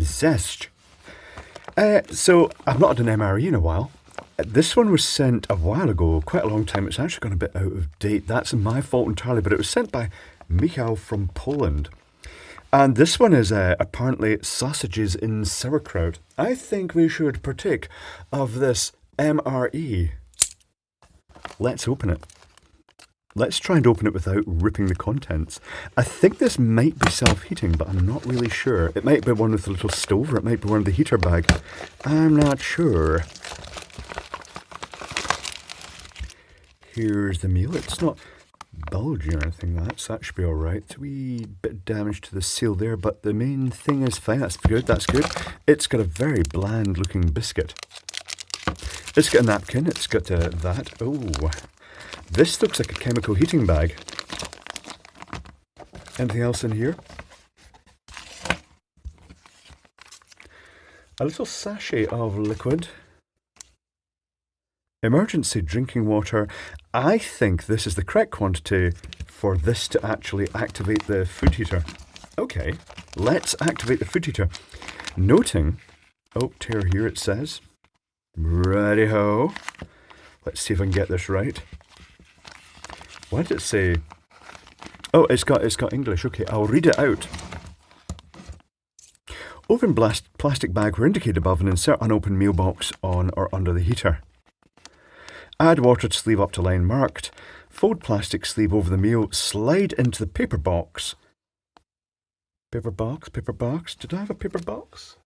Zest. So I've not had an MRE in a while. This one was sent a while ago, quite a long time. It's actually gone a bit out of date. That's my fault entirely, but it was sent by Michal from Poland. And this one is apparently sausages in sauerkraut. I think we should partake of this MRE. Let's open it. Let's try and open it without ripping the contents. I think this might be self-heating, but I'm not really sure. It might be one with a little stove, or it might be one with the heater bag. I'm not sure. Here's the meal. It's not bulgy or anything like that, so that should be alright. A wee bit of damage to the seal there, but the main thing is fine. That's good, that's good. It's got a very bland looking biscuit. It's got a napkin, it's got that. Oh, this looks like a chemical heating bag. Anything else in here? A little sachet of liquid. Emergency drinking water. I think this is the correct quantity for this to actually activate the food heater. Okay, let's activate the food heater. Noting, oh, tear here it says. Righty-ho. Let's see if I can get this right. What did it say? Oh, it's got English. Okay, I'll read it out. Open plastic bag where indicated above and insert unopened meal box on or under the heater. Add water to sleeve up to line marked. Fold plastic sleeve over the meal. Slide into the paper box. Paper box? Did I have a paper box?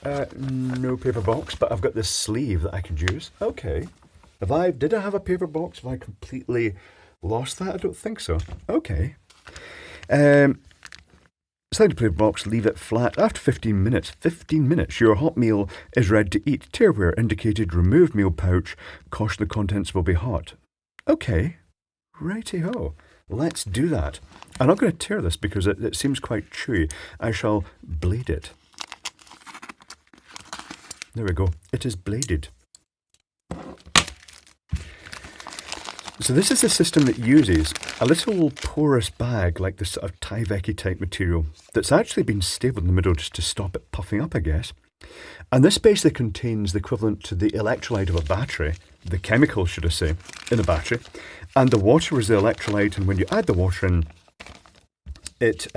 No paper box, but I've got this sleeve that I could use. Okay. Did I have a paper box? Have I completely lost that? I don't think so. Okay. Slide the paper box, leave it flat. After 15 minutes, your hot meal is ready to eat. Tear where indicated, remove meal pouch. Caution the contents will be hot. Okay. Righty-ho. Let's do that. I'm not going to tear this because it seems quite chewy. I shall blade it. There we go. It is bladed. So this is a system that uses a little porous bag like this sort of Tyvek-y type material that's actually been stapled in the middle just to stop it puffing up, I guess. And this basically contains the equivalent to the electrolyte of a battery, the chemical, should I say, in a battery. And the water is the electrolyte, and when you add the water in, it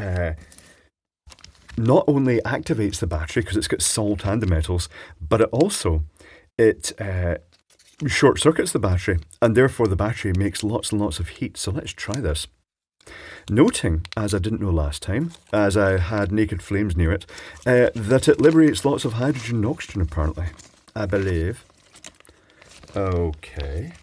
not only activates the battery because it's got salt and the metals, but it short circuits the battery, and therefore the battery makes lots and lots of heat. So let's try this. Noting, as I didn't know last time, as I had naked flames near it, that it liberates lots of hydrogen and oxygen, apparently, I believe. Okay.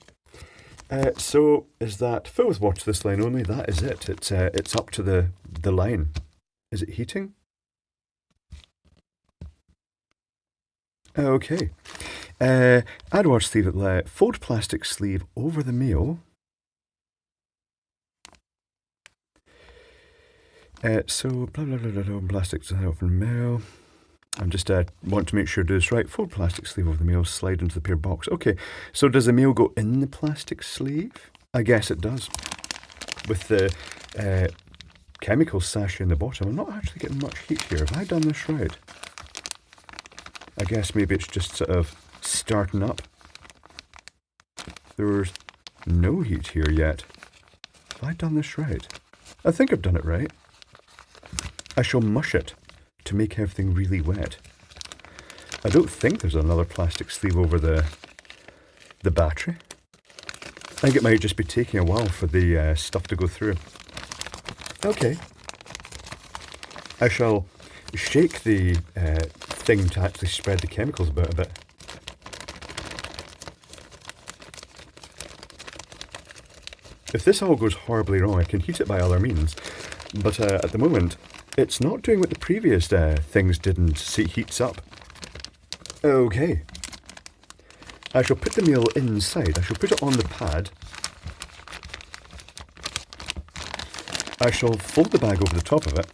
So is that fill with water to this line only? That is it. It's up to the line. Is it heating? Okay. Add water sleeve, fold plastic sleeve over the meal. So, blah, blah, blah, blah, blah, plastic sleeve over the meal. I'm just want to make sure I do this right. Fold plastic sleeve over the meal, slide into the paper box. Okay, so does the meal go in the plastic sleeve? I guess it does. With the chemical sachet in the bottom, I'm not actually getting much heat here. Have I done this right? I guess maybe it's just sort of starting up. There's no heat here yet. Have I done this right? I think I've done it right. I shall mush it to make everything really wet. I don't think there's another plastic sleeve over the battery. I think it might just be taking a while for the stuff to go through. Okay. I shall shake the thing to actually spread the chemicals about a bit. If this all goes horribly wrong, I can heat it by other means. But at the moment, it's not doing what the previous things didn't. See, it heats up. Okay. I shall put the meal inside. I shall put it on the pad. I shall fold the bag over the top of it.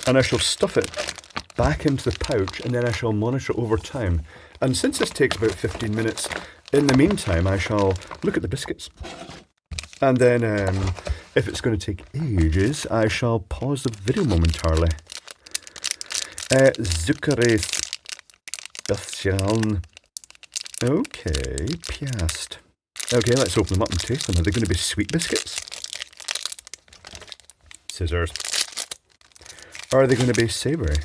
And I shall stuff it back into the pouch, and then I shall monitor over time. And since this takes about 15 minutes, in the meantime, I shall look at the biscuits. And then, if it's going to take ages, I shall pause the video momentarily. Zuckerreis special. Okay, piast. Okay, let's open them up and taste them. Are they going to be sweet biscuits? Scissors. Or are they going to be savoury?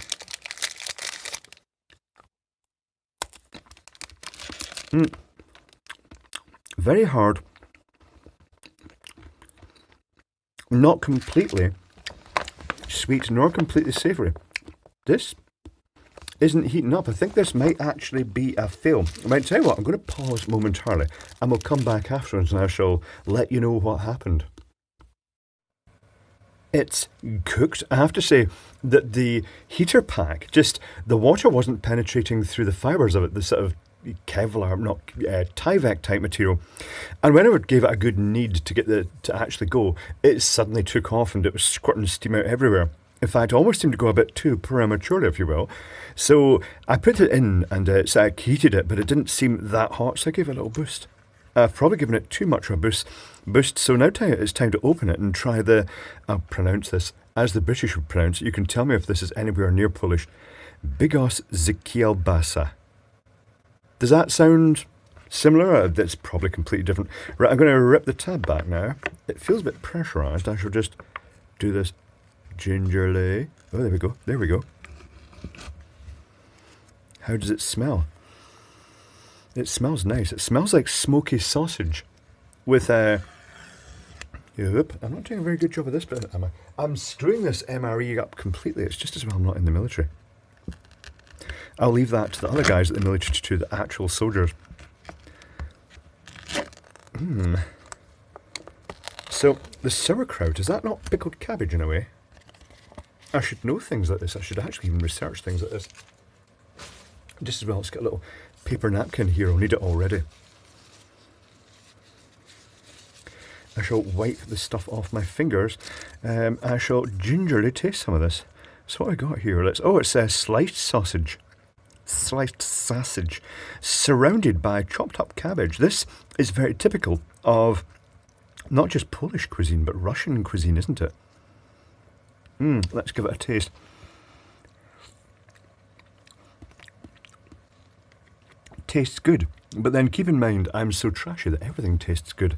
Very hard. Not completely sweet nor completely savoury. This isn't heating up. I think this might actually be a fail. I might tell you what, I'm going to pause momentarily and we'll come back afterwards and I shall let you know what happened. It's cooked. I have to say that the heater pack, just the water wasn't penetrating through the fibres of it, the sort of Kevlar, not Tyvek type material. And when I gave it a good knead to get to actually go, it suddenly took off and it was squirting steam out everywhere. In fact, it almost seemed to go a bit too prematurely, if you will. So I put it in and so I heated it, but it didn't seem that hot, so I gave it a little boost. I've probably given it too much of a boost. So now it's time to open it and try I'll pronounce this as the British would pronounce it. You can tell me if this is anywhere near Polish. Bigos z kielbasa. Does that sound similar? That's probably completely different. Right, I'm going to rip the tab back now. It feels a bit pressurised. I shall just do this gingerly. Oh, there we go. There we go. How does it smell? It smells nice. It smells like smoky sausage with a... Yep, I'm not doing a very good job of this bit, am I? I'm screwing this MRE up completely. It's just as well I'm not in the military. I'll leave that to the other guys at the military, to the actual soldiers. So, the sauerkraut, is that not pickled cabbage in a way? I should know things like this. I should actually even research things like this. Just as well, let's get a little paper napkin here. I'll need it already. I shall wipe the stuff off my fingers. I shall gingerly taste some of this. So what have I got here? It's a sliced sausage. Sliced sausage. Surrounded by chopped up cabbage. This is very typical of not just Polish cuisine, but Russian cuisine, isn't it? Let's give it a taste. Tastes good, but then keep in mind I'm so trashy that everything tastes good.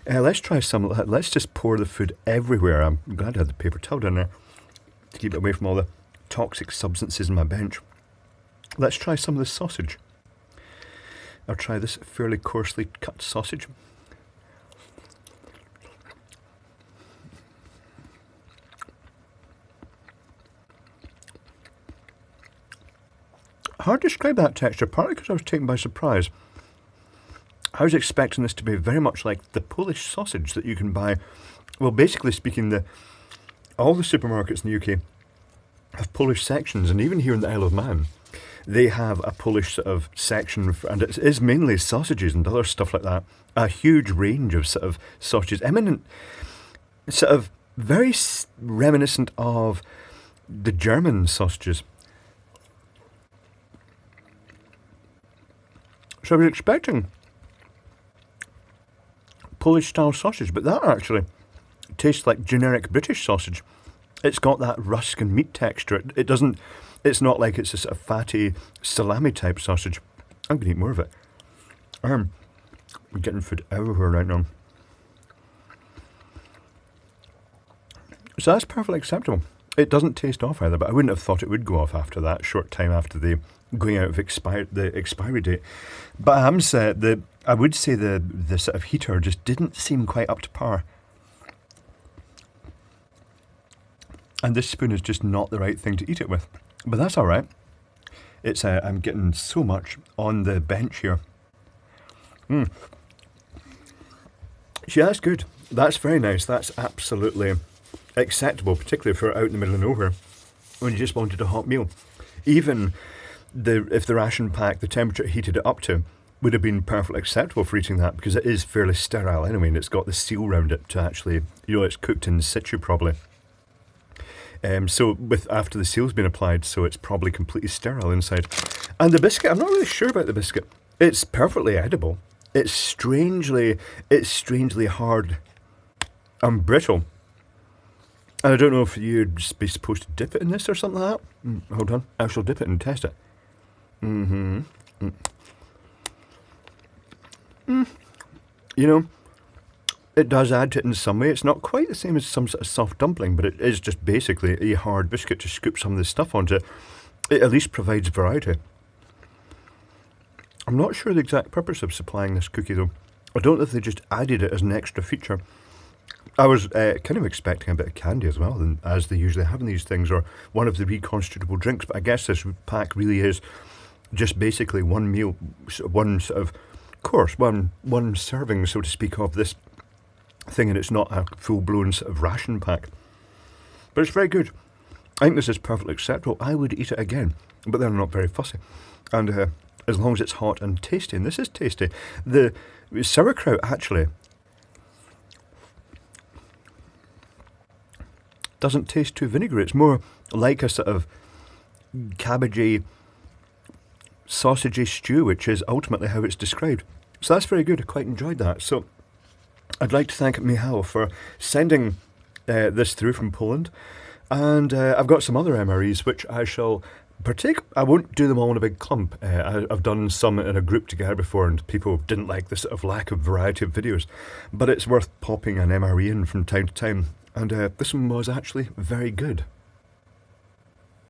Let's try some. Let's just pour the food everywhere. I'm glad I had the paper towel down there to keep it away from all the toxic substances in my bench. Let's try some of the sausage. I'll try this fairly coarsely cut sausage. Hard to describe that texture, partly because I was taken by surprise. I was expecting this to be very much like the Polish sausage that you can buy. Well, basically speaking, all the supermarkets in the UK have Polish sections, and even here in the Isle of Man, they have a Polish sort of section, and it is mainly sausages and other stuff like that. A huge range of sort of sausages, sort of very reminiscent of the German sausages. So I was expecting Polish-style sausage, but that actually tastes like generic British sausage. It's got that rusk and meat texture. It's not like it's a sort of fatty salami-type sausage. I'm going to eat more of it. I'm getting food everywhere right now. So that's perfectly acceptable. It doesn't taste off either, but I wouldn't have thought it would go off after that short time after the going out of the expiry date. But I would say the sort of heater just didn't seem quite up to par. And this spoon is just not the right thing to eat it with. But that's all right. I'm getting so much on the bench here. Yeah, that's good. That's very nice. That's absolutely acceptable, particularly if you're out in the middle of nowhere when you just wanted a hot meal. Even if the ration pack, the temperature it heated it up to, would have been perfectly acceptable for eating that, because it is fairly sterile anyway, and it's got the seal round it to actually, it's cooked in situ probably. So after the seal's been applied, so it's probably completely sterile inside. And the biscuit, I'm not really sure about the biscuit. It's perfectly edible. It's strangely hard and brittle. I don't know if you'd be supposed to dip it in this or something like that. Hold on, I shall dip it and test it. You know, it does add to it in some way. It's not quite the same as some sort of soft dumpling, but it is just basically a hard biscuit to scoop some of this stuff onto. It at least provides variety. I'm not sure the exact purpose of supplying this cookie though. I don't know if they just added it as an extra feature. I was kind of expecting a bit of candy as well, as they usually have in these things, or one of the reconstitutable drinks, but I guess this pack really is just basically one meal, one sort of course, one serving, so to speak, of this thing, and it's not a full-blown sort of ration pack. But it's very good. I think this is perfectly acceptable. I would eat it again, but then I'm not very fussy. And as long as it's hot and tasty, and this is tasty. The sauerkraut actually doesn't taste too vinegary. It's more like a sort of cabbagey, sausagey stew, which is ultimately how it's described. So that's very good. I quite enjoyed that. So I'd like to thank Michal for sending this through from Poland. And I've got some other MREs which I shall partake. I won't do them all in a big clump. I've done some in a group together before and people didn't like the sort of lack of variety of videos. But it's worth popping an MRE in from time to time. And this one was actually very good.